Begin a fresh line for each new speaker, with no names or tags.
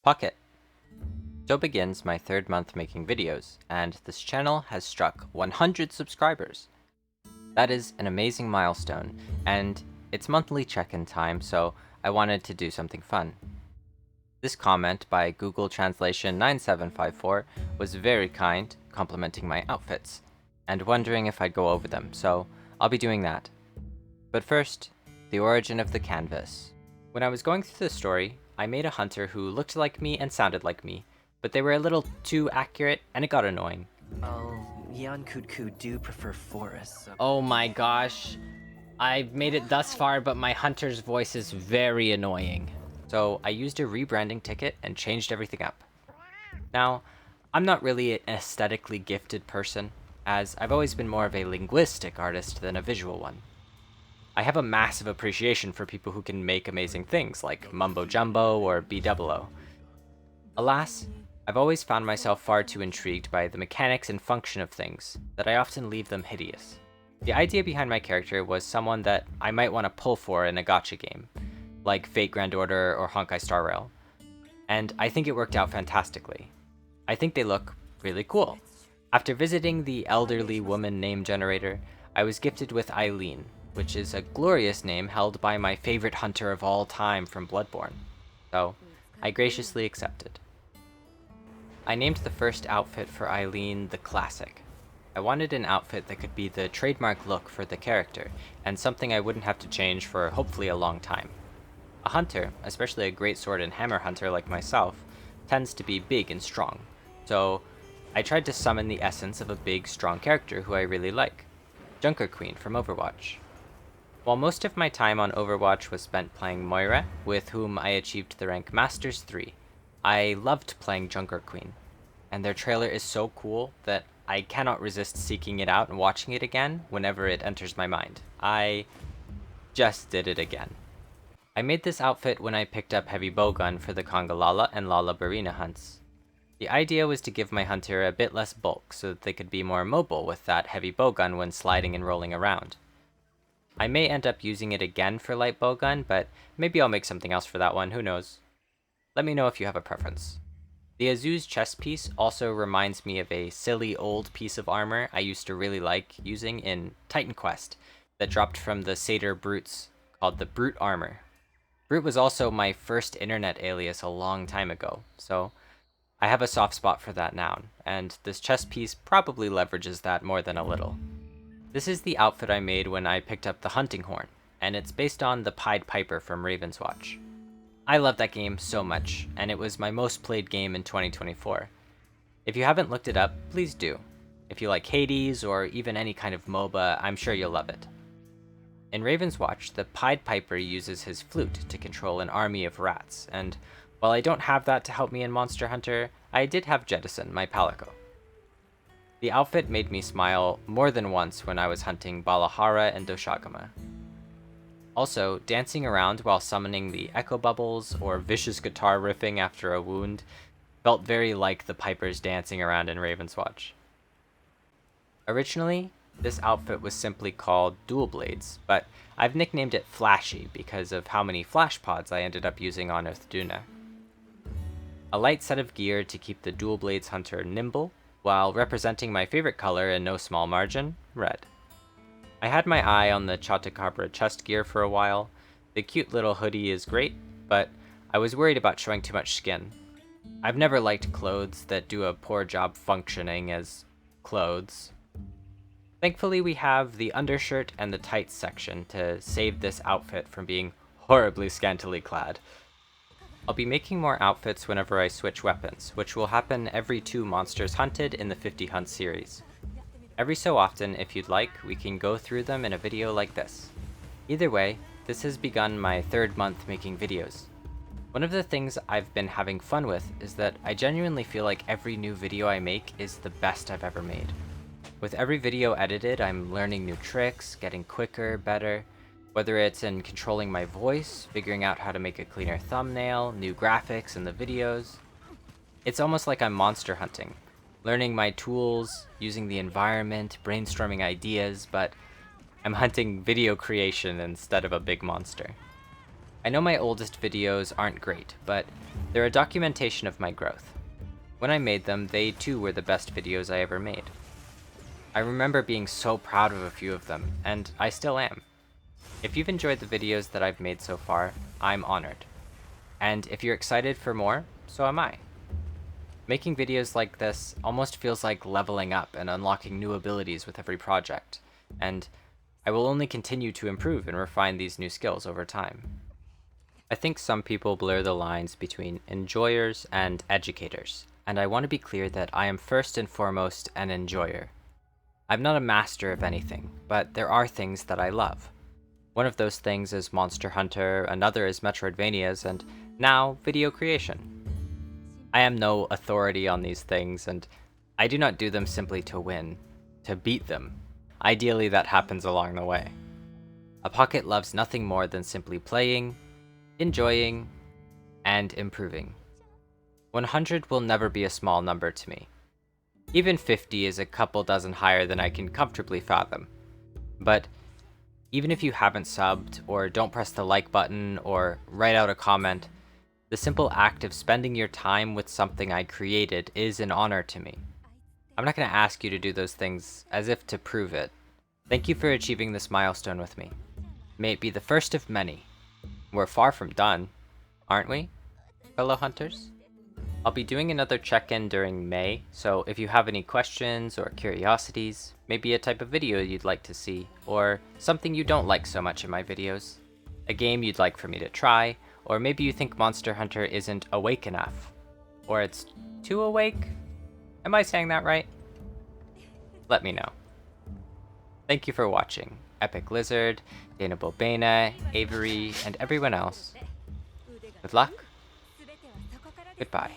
Pocket. So begins my third month making videos, and this channel has struck 100 subscribers. That is an amazing milestone, and it's monthly check-in time, so I wanted to do something fun. This comment by Google Translation 9754 was very kind, complimenting my outfits, and wondering if I'd go over them, so I'll be doing that. But first, the origin of the canvas. When I was going through the story, I made a hunter who looked like me and sounded like me, but they were a little too accurate and it got annoying.
Oh, Yankudku do prefer forests.
Oh my gosh, I've made it thus far, but my hunter's voice is very annoying. So I used a rebranding ticket and changed everything up. Now, I'm not really an aesthetically gifted person, as I've always been more of a linguistic artist than a visual one. I have a massive appreciation for people who can make amazing things like Mumbo Jumbo or B-Double-O. Alas, I've always found myself far too intrigued by the mechanics and function of things that I often leave them hideous. The idea behind my character was someone that I might want to pull for in a gacha game, like Fate Grand Order or Honkai Star Rail, and I think it worked out fantastically. I think they look really cool. After visiting the elderly woman name generator, I was gifted with Eileen, which is a glorious name held by my favorite hunter of all time from Bloodborne, so I graciously accepted. I named the first outfit for Eileen the Classic. I wanted an outfit that could be the trademark look for the character, and something I wouldn't have to change for hopefully a long time. A hunter, especially a great sword and hammer hunter like myself, tends to be big and strong, so I tried to summon the essence of a big, strong character who I really like, Junker Queen from Overwatch. While most of my time on Overwatch was spent playing Moira, with whom I achieved the rank Masters 3, I loved playing Junker Queen, and their trailer is so cool that I cannot resist seeking it out and watching it again whenever it enters my mind. I just did it again. I made this outfit when I picked up Heavy Bowgun for the Conga Lala and Lala Barina hunts. The idea was to give my hunter a bit less bulk so that they could be more mobile with that heavy bowgun when sliding and rolling around. I may end up using it again for light bowgun, but maybe I'll make something else for that one, who knows. Let me know if you have a preference. The Azu's chest piece also reminds me of a silly old piece of armor I used to really like using in Titan Quest that dropped from the Satyr Brutes, called the Brute Armor. Brute was also my first internet alias a long time ago, so I have a soft spot for that now, and this chest piece probably leverages that more than a little. This is the outfit I made when I picked up the hunting horn, and it's based on the Pied Piper from Raven's Watch. I love that game so much, and it was my most played game in 2024. If you haven't looked it up, please do. If you like Hades or even any kind of MOBA, I'm sure you'll love it. In Raven's Watch, the Pied Piper uses his flute to control an army of rats, and while I don't have that to help me in Monster Hunter, I did have Jettison, my Palico. The outfit made me smile more than once when I was hunting Balahara and Doshagama. Also, dancing around while summoning the Echo Bubbles or vicious guitar riffing after a wound felt very like the Pipers dancing around in Raven's Watch. Originally, this outfit was simply called Dual Blades, but I've nicknamed it Flashy because of how many flash pods I ended up using on Uthaduna. A light set of gear to keep the Dual Blades hunter nimble, while representing my favorite color in no small margin, red. I had my eye on the Chautauqua chest gear for a while. The cute little hoodie is great, but I was worried about showing too much skin. I've never liked clothes that do a poor job functioning as clothes. Thankfully we have the undershirt and the tights section to save this outfit from being horribly scantily clad. I'll be making more outfits whenever I switch weapons, which will happen every 2 monsters hunted in the 50 Hunt series. Every so often, if you'd like, we can go through them in a video like this. Either way, this has begun my 3rd month making videos. One of the things I've been having fun with is that I genuinely feel like every new video I make is the best I've ever made. With every video edited, I'm learning new tricks, getting quicker, better. Whether it's in controlling my voice, figuring out how to make a cleaner thumbnail, new graphics in the videos. It's almost like I'm monster hunting, learning my tools, using the environment, brainstorming ideas, but I'm hunting video creation instead of a big monster. I know my oldest videos aren't great, but they're a documentation of my growth. When I made them, they too were the best videos I ever made. I remember being so proud of a few of them, and I still am. If you've enjoyed the videos that I've made so far, I'm honored. And if you're excited for more, so am I. Making videos like this almost feels like leveling up and unlocking new abilities with every project, and I will only continue to improve and refine these new skills over time. I think some people blur the lines between enjoyers and educators, and I want to be clear that I am first and foremost an enjoyer. I'm not a master of anything, but there are things that I love. One of those things is Monster Hunter, another is Metroidvanias, and now video creation. I am no authority on these things, and I do not do them simply to win, to beat them. Ideally, that happens along the way. A Pocket loves nothing more than simply playing, enjoying, and improving. 100 will never be a small number to me. Even 50 is a couple dozen higher than I can comfortably fathom. But even if you haven't subbed, or don't press the like button, or write out a comment, the simple act of spending your time with something I created is an honor to me. I'm not going to ask you to do those things as if to prove it. Thank you for achieving this milestone with me. May it be the first of many. We're far from done, aren't we, fellow hunters? I'll be doing another check-in during May, so if you have any questions or curiosities, maybe a type of video you'd like to see, or something you don't like so much in my videos, a game you'd like for me to try, or maybe you think Monster Hunter isn't awake enough, or it's too awake? Am I saying that right? Let me know. Thank you for watching, Epic Lizard, Dana Bobena, Avery, and everyone else. Good luck. Goodbye.